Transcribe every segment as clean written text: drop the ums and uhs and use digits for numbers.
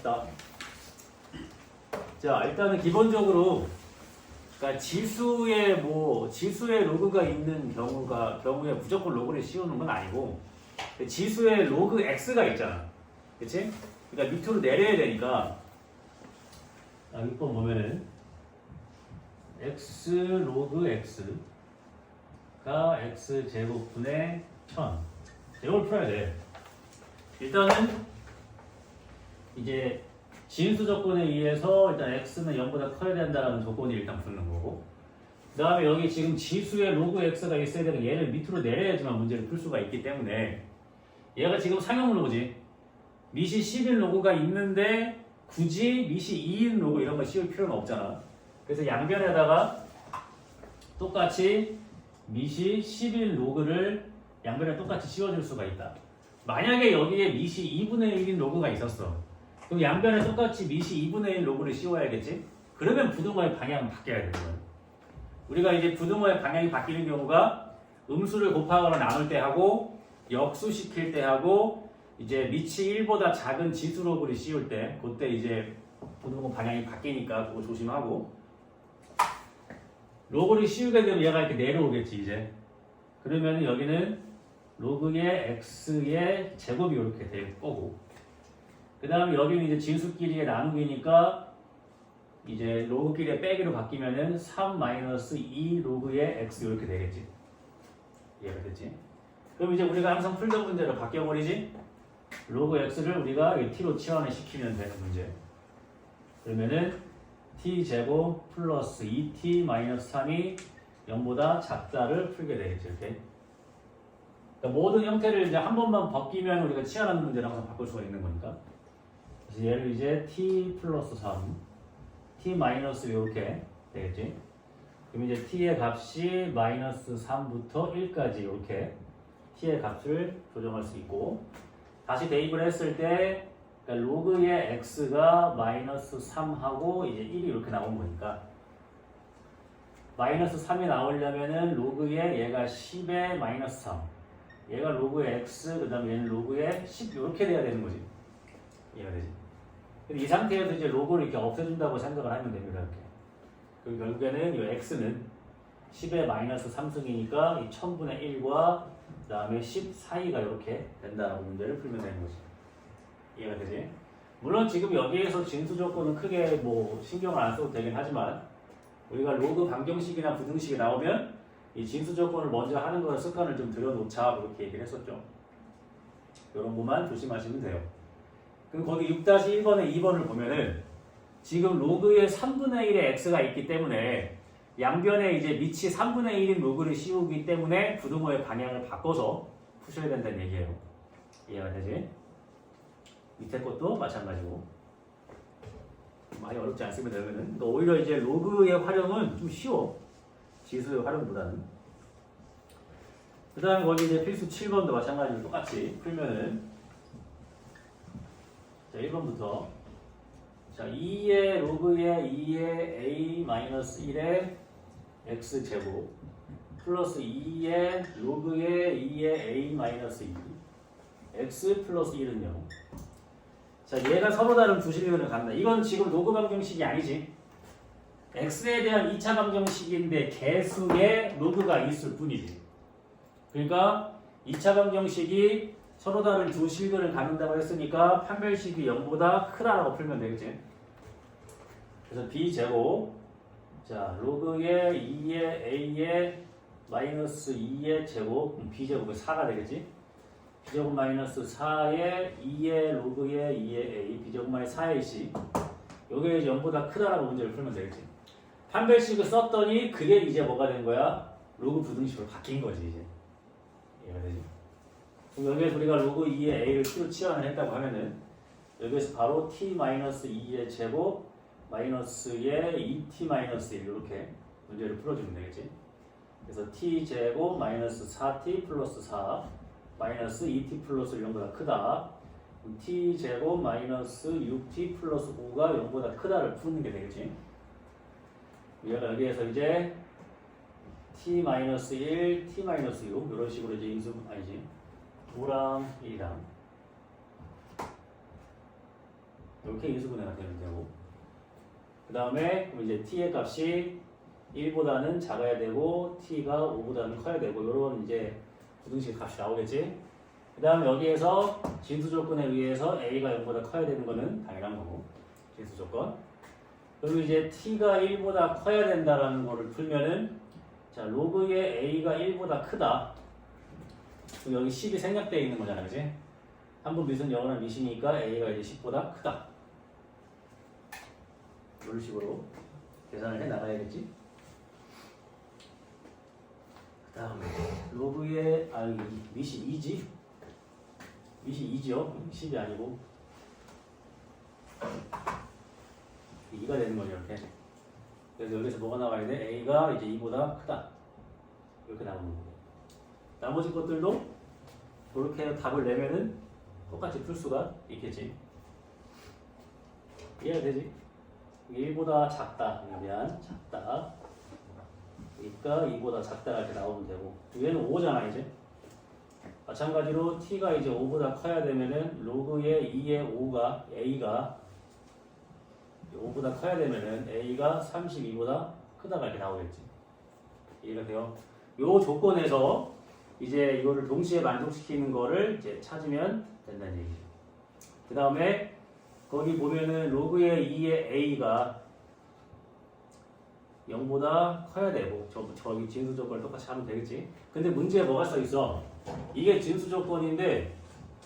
갑시다. 자, 일단은 기본적으로 그러니까 지수의 로그가 있는 경우에 무조건 로그를 씌우는 건 아니고 지수의 로그 x가 있잖아. 그치? 그러니까 밑으로 내려야 되니까 여기 거 보면은 x 로그 x가 x 제곱분의 1000 이걸 풀어야 돼. 일단은 이제 진수 조건에 의해서 일단 x는 0보다 커야 된다는 조건이 일단 붙는 거고, 그 다음에 여기 지금 지수의 로그 x가 있어야 되는 얘를 밑으로 내려야지만 문제를 풀 수가 있기 때문에 얘가 지금 상용 로그지. 밑이 10인 로그가 있는데 굳이 밑이 2인 로그 이런 거 씌울 필요는 없잖아. 그래서 양변에다가 똑같이 밑이 10인 로그를 양변에 똑같이 씌워줄 수가 있다. 만약에 여기에 밑이 2분의 1인 로그가 있었어. 그럼 양변에 똑같이 밑이 2분의 1 로그를 씌워야겠지? 그러면 부등호의 방향은 바뀌어야 되는 거야. 우리가 이제 부등호의 방향이 바뀌는 경우가 음수를 곱하거나 나눌 때 하고 역수시킬 때 하고 이제 밑이 1보다 작은 지수 로그를 씌울 때 그때 이제 부등호 방향이 바뀌니까 그거 조심하고, 로그를 씌우게 되면 얘가 이렇게 내려오겠지 이제. 그러면 여기는 로그의 x의 제곱이 이렇게 될 거고, 그 다음에 여기는 이제 진수끼리의 나누기니까 이제 로그끼리의 빼기로 바뀌면은 3-2 로그의 x 이렇게 되겠지. 이해가 됐지? 그럼 이제 우리가 항상 풀던 문제로 바뀌어버리지? 로그 x를 우리가 t로 치환을 시키면 되는 문제. 그러면은 t제곱 플러스 2t 마이너스 3이 0보다 작다를 풀게 되겠지. 이렇게. 그러니까 모든 형태를 이제 한 번만 바뀌면 우리가 치환하는 문제를 항상 바꿀 수가 있는 거니까. 그래서 얘를 이제 t 플러스 3, t 마이너스 이렇게 되겠지. 그럼 이제 t의 값이 마이너스 3부터 1까지 이렇게 t의 값을 조정할 수 있고, 다시 대입을 했을 때 그러니까 로그의 x가 마이너스 3하고 이제 1이 이렇게 나온 거니까 마이너스 3이 나오려면은 로그의 얘가 10의 마이너스 3, 얘가 로그의 x, 그 다음에 얘는 로그의 10 이렇게 돼야 되는 거지. 이해가 되지? 근데 이 상태에서 이제 로그를 이렇게 없애준다고 생각을 하면 됩니다. 이렇게. 그럼 결국에는 이 x는 10의 마이너스 3승이니까 이 1000분의 1과 그 다음에 10 사이가 이렇게 된다라고 문제를 풀면 되는 거지. 이해가 되지? 물론 지금 여기에서 진수 조건은 크게 뭐 신경을 안 써도 되긴 하지만 우리가 로그 방정식이나 부등식이 나오면 이 진수 조건을 먼저 하는 거 습관을 좀 들여놓자 그렇게 얘기를 했었죠. 이런 것만 조심하시면 돼요. 그럼 거기 6-1번에 2번을 보면은 지금 로그의 3분의 1의 x가 있기 때문에 양변에 이제 밑이 3분의 1인 로그를 씌우기 때문에 부등호의 방향을 바꿔서 푸셔야 된다는 얘기예요. 이해가 되지? 밑에 것도 마찬가지고 많이 어렵지 않습니다. 여기는 오히려 이제 로그의 활용은 좀 쉬워. 지수의 활용보다는. 그 다음에 거기 이제 필수 7번도 마찬가지로 똑같이 풀면은 자 1번부터 자 2의 로그의 2의 a-1의 x제곱 플러스 2의 로그의 2의 a-2 x 플러스 1은요. 자 얘가 서로 다른 두 실근을 갖는다. 이건 지금 로그 방정식이 아니지. x에 대한 2차 방정식인데 개수의 로그가 있을 뿐이지. 그러니까 2차 방정식이 서로 다른 두 실근을 갖는다고 했으니까 판별식이 0보다 크다라고 풀면 되겠지. 그래서 b제곱 자 로그의 2의 a의 마이너스 2의 제곱 b제곱이 4가 되겠지. b제곱 마이너스 4의 2의 로그의 2의 a b제곱 마이너스 4의 c 요게 이제 0보다 크다라고 문제를 풀면 되겠지. 판별식을 썼더니 그게 이제 뭐가 된 거야? 로그 부등식으로 바뀐 거지 이제. 이해가 되지? 그럼 여기에서 우리가 로그 2의 a를 t로 치환을 했다고 하면은 여기에서 바로 t-2의 제곱 마이너스의 2t-1 이렇게 문제를 풀어주면 되겠지. 그래서 t제곱 마이너스 4t 플러스 4 마이너스 2t 플러스 0보다 크다. t제곱 마이너스 6t 플러스 5가 0보다 크다를 푸는 게 되겠지. 우리가 여기에서 이제 t-1, t-6 이런 식으로 이제 인수 아니지 5랑 1이랑 이렇게 인수분해가 되면 되고 그 다음에 이제 t의 값이 1보다는 작아야 되고 t가 5보다는 커야 되고 이런 이제 부등식 값이 나오겠지. 그 다음에 여기에서 진수 조건에 의해서 a가 0보다 커야 되는 거는 당연한 거고 진수 조건. 그리고 이제 t가 1보다 커야 된다라는 거를 풀면은 자 로그의 a가 1보다 크다. 그럼 여기 10이 생략되어 있는 거잖아, 그지? 한분 미분 영원한 미시니까 a가 이제 10보다 크다. 이런 식으로 계산을 해 나가야겠지. 그 다음에 로그의 미시 2지? 미시 2죠? 10이 아니고 2가 되는 거죠, 이렇게. 그래서 여기서 뭐가 나와야 돼? a가 이제 2보다 크다. 이렇게 나오는 거고. 나머지 것들도 이렇게 답을 내면은 똑같이 풀 수가 있겠지. 이해가 되지? 이게 1보다 작다. 그러면 작다. 그러니까 2보다 작다가 이렇게 나오면 되고. 얘는 5잖아, 이제. 마찬가지로 t가 이제 5보다 커야 되면은 로그의 2의 5가 a가 5보다 커야 되면은 a가 32보다 크다가 이렇게 나오겠지. 이해가 돼요? 요 조건에서 이제 이거를 동시에 만족시키는 거를 이제 찾으면 된다는 얘기죠. 그 다음에 거기 보면은 로그의 2의 a가 0보다 커야 되고 저기 진수 조건을 똑같이 하면 되겠지. 근데 문제에 뭐가 써 있어? 이게 진수 조건인데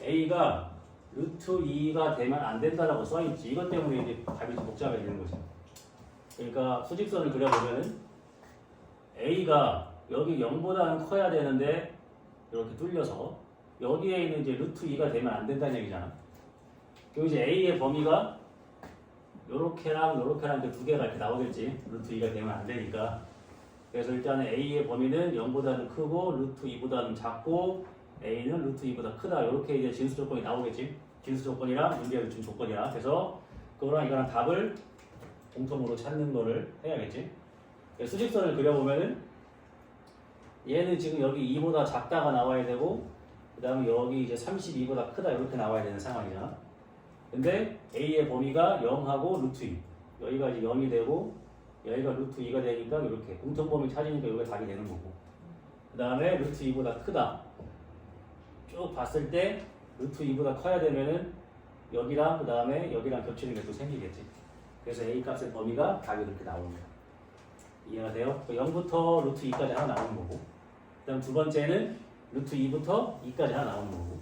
a가 루트 2가 되면 안 된다라고 써 있지. 이것 때문에 이제 답이 좀 복잡해지는 거지. 그러니까 수직선을 그려보면은 a가 여기 0보다는 커야 되는데 이렇게 뚫려서 여기에 있는 이제 루트 2가 되면 안 된다는 얘기잖아. 그리고 이제 a의 범위가 요렇게랑 요렇게랑 이제 두 개가 이렇게 나오겠지. 루트 2가 되면 안 되니까. 그래서 일단은 a의 범위는 0보다는 크고 루트 2보다는 작고 a는 루트 2보다 크다. 이렇게 이제 진수 조건이 나오겠지. 진수 조건이랑 문제가 준 조건이야. 그래서 그거랑 이거랑 답을 공통으로 찾는 거를 해야겠지. 수직선을 그려보면은 얘는 지금 여기 2보다 작다가 나와야 되고 그 다음에 여기 이제 32보다 크다 이렇게 나와야 되는 상황이잖아. 근데 a의 범위가 0하고 루트 2 여기가 이제 0이 되고 여기가 루트 2가 되니까 이렇게 공통범위 찾으니까 여기가 답이 되는 거고 그 다음에 루트 2보다 크다 쭉 봤을 때 루트 2보다 커야 되면은 여기랑 그 다음에 여기랑 겹치는 게 또 생기겠지. 그래서 a 값의 범위가 답이 이렇게 나오는 거야. 이해가 돼요? 0부터 루트 2까지 하나 나오는 거고 그 다음 두 번째는 루트 2부터 2까지 하나 나오는 거고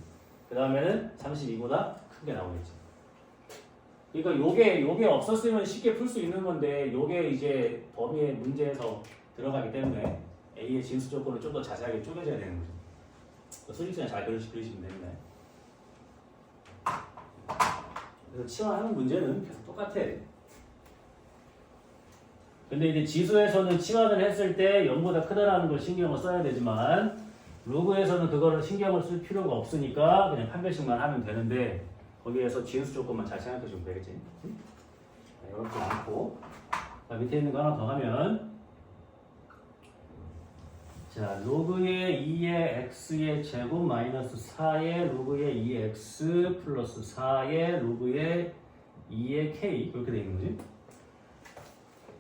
그 다음에는 32보다 큰 게 나오겠지. 그러니까 요게 없었으면 쉽게 풀 수 있는 건데 요게 이제 범위의 문제에서 들어가기 때문에 A의 진수 조건을 좀 더 자세하게 쪼개져야 되는 거죠. 수직선을 잘 그리시면 됩니다. 그래서 치환하는 문제는 계속 똑같아. 근데 이제 지수에서는 치환을 했을 때 0보다 크다라는 걸 신경을 써야 되지만 로그에서는 그거를 신경을 쓸 필요가 없으니까 그냥 판별식만 하면 되는데 거기에서 진수 조건만 잘 생각해 주면 되겠지. 이렇게 많고 밑에 있는 거 하나 더 하면 자 로그의 2의 x의 제곱 마이너스 4의 로그의 2의 x 플러스 4의 로그의 2의 k 이렇게 되어 있는 거지.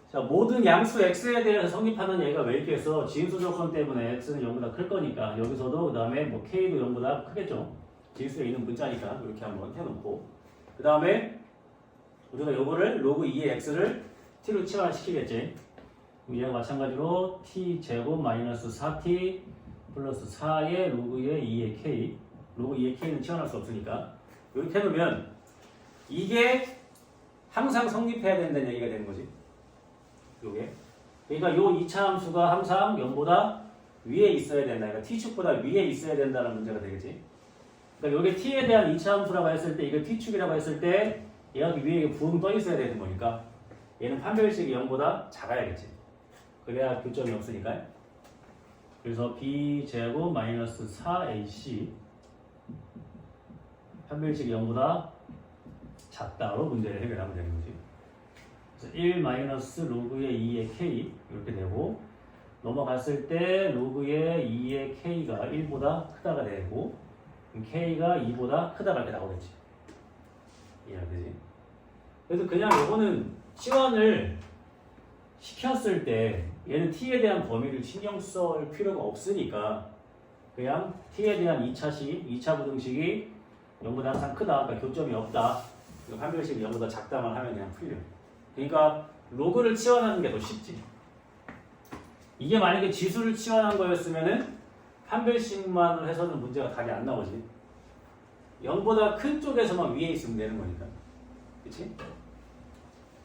자 모든 양수 x에 대해서 성립하는 얘가 왜 있겠어? 진수 조건 때문에 x는 0보다 클 거니까 여기서도 그 다음에 뭐 k도 0보다 크겠죠. 진수에 있는 문자니까 이렇게 한번 해놓고 그 다음에 우리가 요거를 로그 2의 x를 t로 치환시키겠지. 얘와 마찬가지로 t 제곱 마이너스 4t 플러스 4의 로그의 2의 k 로그 2의 k는 치환할 수 없으니까 이렇게 해놓으면 이게 항상 성립해야 된다는 얘기가 되는 거지. 요게 그러니까 요 2차 함수가 항상 0보다 위에 있어야 된다. 그러니까 t축보다 위에 있어야 된다는 문제가 되겠지. 그러니까 요게 t에 대한 2차 함수라고 했을 때 이거 t축이라고 했을 때 얘가 위에 붕 떠 있어야 되는 거니까 얘는 판별식이 0보다 작아야겠지. 그래야 교점이 없으니까. 그래서 b제곱 마이너스 4ac 판별식이 0보다 작다로 문제를 해결하면 되는 거지. 그래서 1 마이너스 로그의 2의 k 이렇게 되고 넘어갔을 때 로그의 2의 k가 1보다 크다가 되고 k가 2보다 크다가 이렇게 나오겠지. 이해가 되지? 그래서 그냥 요거는 치환을 시켰을 때 얘는 t에 대한 범위를 신경 쓸 필요가 없으니까 그냥 t에 대한 2차 부등식이 0보다 항상 크다. 그러니까 교점이 없다. 판별식이 0보다 작다만 하면 그냥 풀려. 그러니까 로그를 치환하는 게 더 쉽지. 이게 만약에 지수를 치환한 거였으면은 판별식만 해서는 문제가 답이 안 나오지. 0보다 큰 쪽에서만 위에 있으면 되는 거니까. 그치?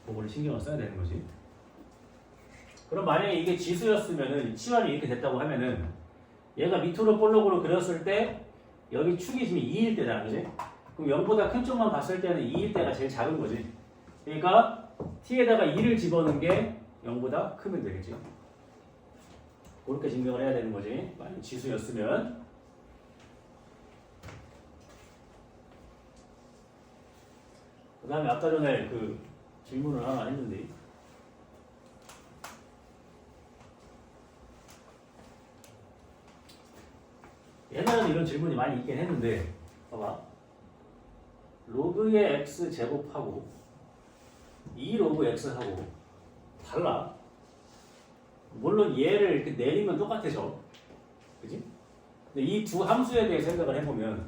그거를 신경을 써야 되는 거지. 그럼 만약에 이게 지수였으면은 치환이 이렇게 됐다고 하면은 얘가 밑으로 볼록으로 그렸을 때 여기 축이 지금 2일 때잖아, 그지? 그럼 0보다 큰 쪽만 봤을 때는 2일 때가 제일 작은 거지. 그러니까 t에다가 2를 집어넣은 게 0보다 크면 되겠지. 그렇게 증명을 해야 되는 거지. 만약 지수였으면. 그 다음에 아까 전에 그 질문을 하나 했는데 옛날에는 이런 질문이 많이 있긴 했는데 봐봐. 로그의 x 제곱하고 2 로그 x하고 달라. 물론 얘를 이렇게 내리면 똑같아져. 그지? 근데 이 두 함수에 대해 생각을 해보면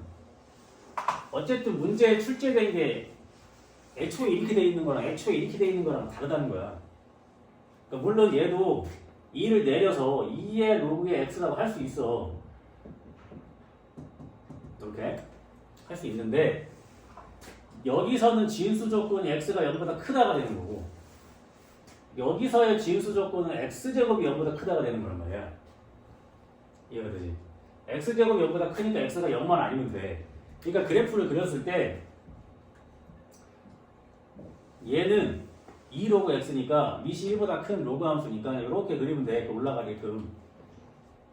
어쨌든 문제에 출제된 게 애초에 이렇게 돼 있는 거랑 애초에 이렇게 돼 있는 거랑 다르다는 거야. 그러니까 물론 얘도 2를 내려서 2의 로그의 x라고 할 수 있어. 이렇게 할 수 있는데 여기서는 진수 조건이 x가 0보다 크다가 되는 거고 여기서의 진수 조건은 x제곱이 0보다 크다가 되는 거란 말이야. 이해가 되지? x제곱이 0보다 크니까 x가 0만 아니면 돼. 그러니까 그래프를 그렸을 때 얘는 2 로그 x니까 밑이 1보다 큰 로그 함수니까 이렇게 그리면 돼. 올라가게끔.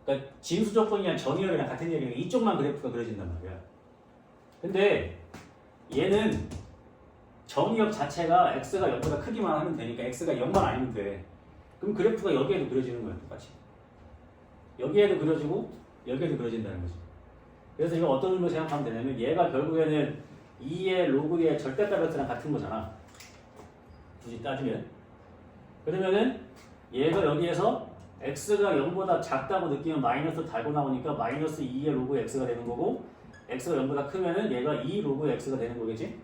그러니까 진수 조건이랑 정의역이랑 같은 얘기니까 이쪽만 그래프가 그려진단 말이야. 근데 얘는 정의역 자체가 x가 0보다 크기만 하면 되니까 x가 0만 아니면 돼. 그럼 그래프가 여기에도 그려지는 거야. 똑같이. 여기에도 그려지고 여기에도 그려진다는 거지. 그래서 이거 어떤 의미로 생각하면 되냐면 얘가 결국에는 2의 로그의 절대값 베크랑 같은 거잖아. 굳이 따지면. 그러면은 얘가 여기에서 x가 0보다 작다고 느끼면 마이너스 달고 나오니까 마이너스 2의 로그 x가 되는 거고 x가 0보다 크면은 얘가 2 로그 x가 되는 거겠지?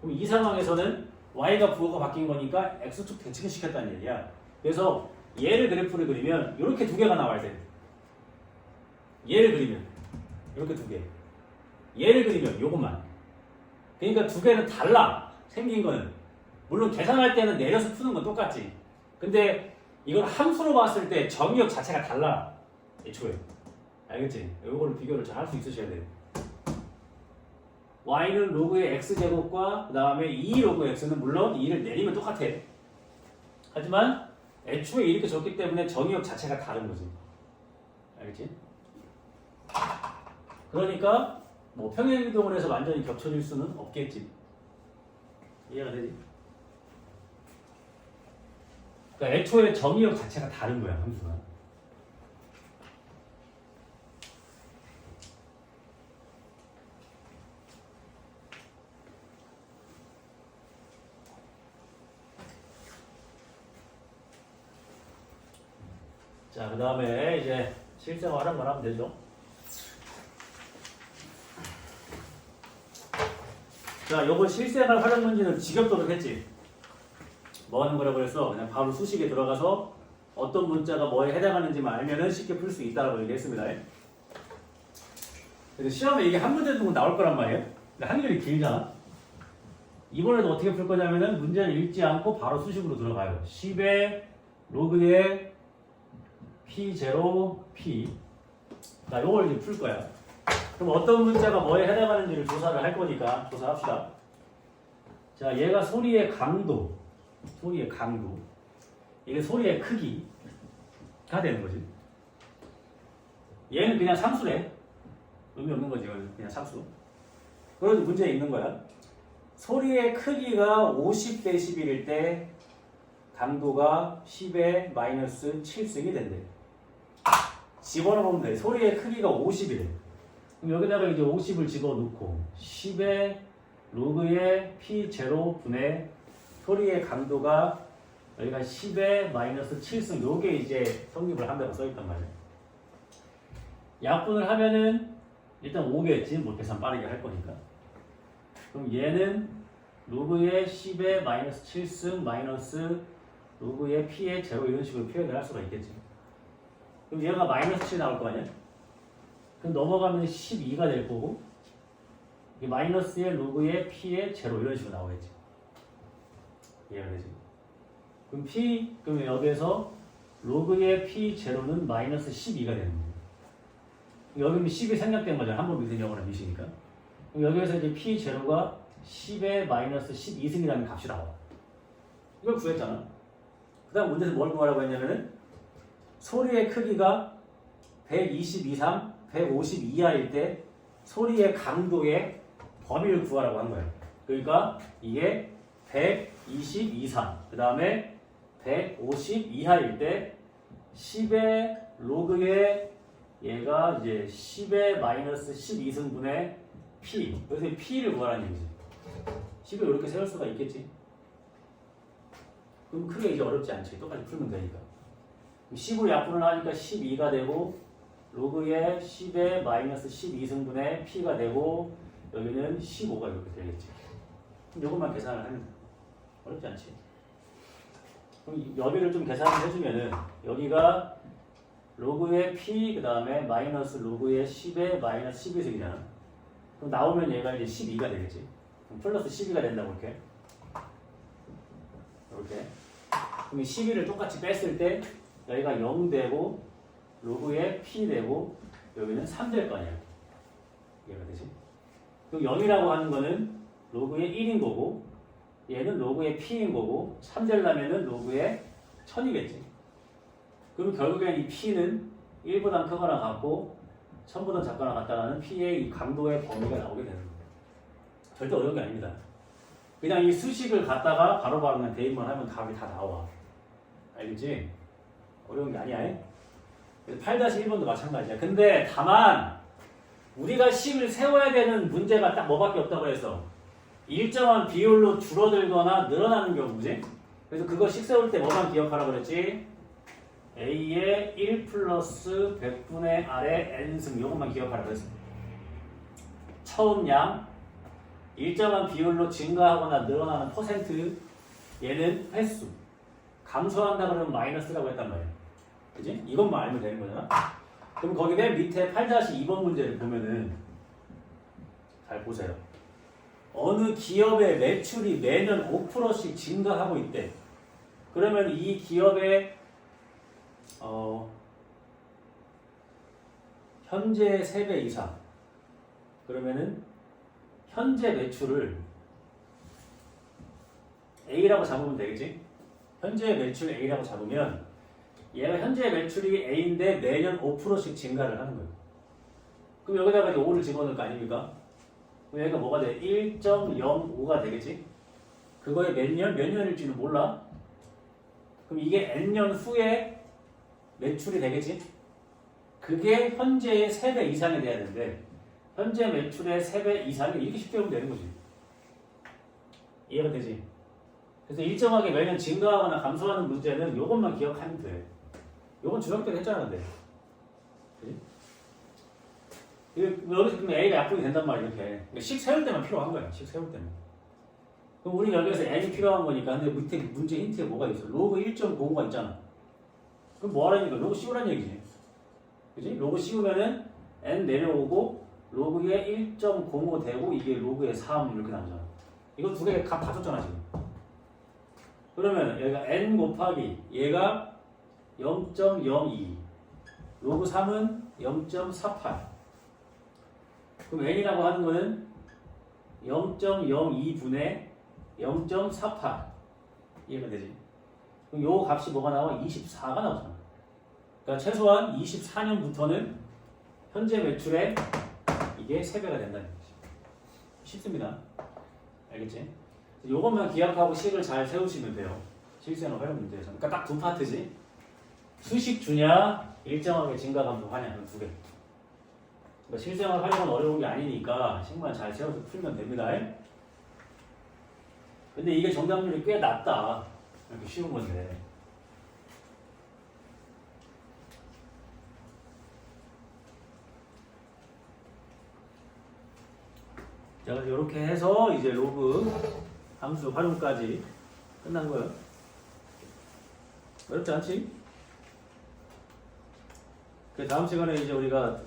그럼 이 상황에서는 y가 부호가 바뀐 거니까 x축 대칭을 시켰다는 얘기야. 그래서 얘를 그래프를 그리면 이렇게 두 개가 나와야 돼. 얘를 그리면 이렇게 두 개. 얘를 그리면 요것만. 그러니까 두 개는 달라. 생긴 거는. 물론 계산할 때는 내려서 푸는 건 똑같지. 근데 이걸 함수로 봤을 때 정의역 자체가 달라. 애초에. 알겠지? 이거를 비교를 잘 할 수 있으셔야 돼요. y는 로그의 x제곱과 그 다음에 2 로그 x는 물론 2를 내리면 똑같아. 하지만 애초에 이렇게 줬기 때문에 정의역 자체가 다른 거지. 알겠지? 그러니까 뭐 평행이동을 해서 완전히 겹쳐질 수는 없겠지. 이해가 되지? 그러니까 애초에 정의역 자체가 다른 거야, 함수가. 자, 그 다음에 이제 실생활은 말하면 되죠. 자, 요거 실생활 활용 문제는 지겹도록 했지. 뭐 하는 거라고 해서 그냥 바로 수식에 들어가서 어떤 문자가 뭐에 해당하는지만 알면은 쉽게 풀 수 있다라고 얘기했습니다. 그래서 시험에 이게 한 문제 정도 나올 거란 말이에요. 근데 한글이 길잖아. 이번에도 어떻게 풀 거냐면은 문제를 읽지 않고 바로 수식으로 들어가요. 10의 로그의 P0, P. 자, 요걸 이제 풀 거야. 그럼 어떤 문자가 뭐에 해당하는지를 조사를 할 거니까 조사합시다. 자, 얘가 소리의 강도. 소리의 강도. 이게 소리의 크기가 되는 거지. 얘는 그냥 상수래. 의미 없는 거지, 이거는. 그냥 상수. 그래도 문제에 있는 거야. 소리의 크기가 50dB일 때 강도가 10의 마이너스 7승이 된대. 집어넣으면 돼. 소리의 크기가 50이래. 그럼 여기다가 이제 50을 집어넣고 10의 로그의 P0 분의 소리의 강도가 여기가 10의 마이너스 7승 요게 이제 성립을 한다고 써있단 말이에요. 약분을 하면은 일단 5겠지. 뭐 계산 빠르게 할 거니까. 그럼 얘는 로그의 10의 마이너스 7승 마이너스 로그의 p의 제로 이런 식으로 표현을 할 수가 있겠지. 그럼 얘가 마이너스 7 나올 거 아니야? 그럼 넘어가면 12가 될 거고 이 마이너스의 로그의 p의 제로 이런 식으로 나오겠지. 이해가 되지? 그럼 여기에서 로그의 p 제로는 마이너스 12가 되는 거예요. 여기는 10이 생략된 거잖아. 한번 미분 영어나 미시니까. 그럼 여기에서 이제 p 제로가 10의 마이너스 12승이라는 값이 나와. 이걸 구했잖아. 그 다음 문제에서 뭘 구하라고 했냐면은 소리의 크기가 120 이상, 150 이하일 때 소리의 강도의 범위를 구하라고 한 거예요. 그러니까 이게 120 이상, 그 다음에 150 이하일 때 10의 로그의 얘가 이제 10의 마이너스 12승분의 p. 여기서 p를 구하라는 얘기지. 10을 이렇게 세울 수가 있겠지. 그럼 크게 이제 어렵지 않지. 똑같이 풀면 되니까. 10으로 약분을 하니까 12가 되고 로그의 10의 마이너스 12승분의 p가 되고 여기는 15가 이렇게 되겠지. 그럼 이것만 계산을 하면 돼. 어렵지 않지. 그럼 여기를 좀 계산을 해주면은 여기가 로그의 p 그 다음에 마이너스 로그의 10의 마이너스 12승이잖아. 그럼 나오면 얘가 이제 12가 되겠지. 그럼 플러스 12가 된다고 이렇게. 이렇게. 그럼 12를 똑같이 뺐을 때 여기가 0 되고 로그의 p 되고 여기는 3 될 거 아니야. 이해가 되지? 그럼 0이라고 하는 거는 로그의 1인 거고 얘는 로그의 p인 거고 3 되려면은 로그의 1000이겠지. 그럼 결국엔 이 p는 1보다 크거나 같고 1000보다 작거나 같다는 p의 이 강도의 범위가 나오게 되는 거예요. 절대 어려운 게 아닙니다. 그냥 이 수식을 갖다가 바로바로 그냥 대입만 하면 답이 다 나와. 알겠지? 어려운 게 아니야. 8-1번도 마찬가지야. 근데 다만 우리가 식을 세워야 되는 문제가 딱 뭐밖에 없다고 해서 일정한 비율로 줄어들거나 늘어나는 경우지. 그래서 그거 식 세울 때 뭐만 기억하라고 그랬지? A의 1 플러스 100분의 R의 N승 이것만 기억하라고 그랬어. 처음 양 일정한 비율로 증가하거나 늘어나는 퍼센트 얘는 횟수 감소한다 그러면 마이너스라고 했단 말이야. 그지? 이것만 알면 되는 거잖아. 그럼 거기 맨 밑에 8-2번 문제를 보면은 잘 보세요. 어느 기업의 매출이 매년 5%씩 증가하고 있대. 그러면 이 기업의 현재 3배 이상 그러면은 현재 매출을 A라고 잡으면 되겠지? 현재 매출 A라고 잡으면 얘가 현재 매출이 A인데 매년 5%씩 증가를 하는 거예요. 그럼 여기다가 이제 5를 집어넣을 거 아닙니까? 그럼 여기가 뭐가 돼? 1.05가 되겠지? 그거에 몇 년일지는 몰라. 그럼 이게 N년 후에 매출이 되겠지? 그게 현재의 3배 이상이 돼야 되는데 현재 매출의 3배 이상이 이렇게 쉽게 보면 되는 거지. 이해가 되지? 그래서 일정하게 매년 증가하거나 감소하는 문제는 이것만 기억하면 돼. 이건 중학교 때 했잖아, 근데. 그지? 여기서 그러면 A가 약분이 된단 말이야, 이렇게. 식 세울 때만 필요한 거야, 식 세울 때만. 그럼 우리 여기서 N이 필요한 거니까. 근데 밑에 문제 힌트에 뭐가 있어? 로그 1.05가 있잖아. 그럼 뭐 하라니까? 로그 씌우라는 얘기지. 그지? 로그 씌우면은 N 내려오고 로그의 1.05 되고 이게 로그의 3 이렇게 나오잖아. 이거 두 개 값 다 줬잖아, 지금. 그러면 여기가 N 곱하기 얘가 0.02 로그 3은 0.48 그럼 N이라고 하는 거는 0.02분의 0.48 이해가 되지? 그럼 요 값이 뭐가 나와? 24가 나오잖아. 그러니까 최소한 24년부터는 현재 매출에 이게 3배가 된다는 거지. 쉽습니다. 알겠지? 요것만 기억하고 식을 잘 세우시면 돼요. 실생활 활용 문제에서. 그러니까 딱 두 파트지. 수식 주냐, 일정하게 증가 감소하냐, 그 두 개. 그러니까 실생활 활용은 어려운 게 아니니까 식만 잘 세워서 풀면 됩니다. 근데 이게 정답률이 꽤 낮다. 이렇게 쉬운 건데. 자, 이렇게 해서 이제 로그 함수 활용까지 끝난 거예요. 어렵지 않지? 그 다음 시간에 이제 우리가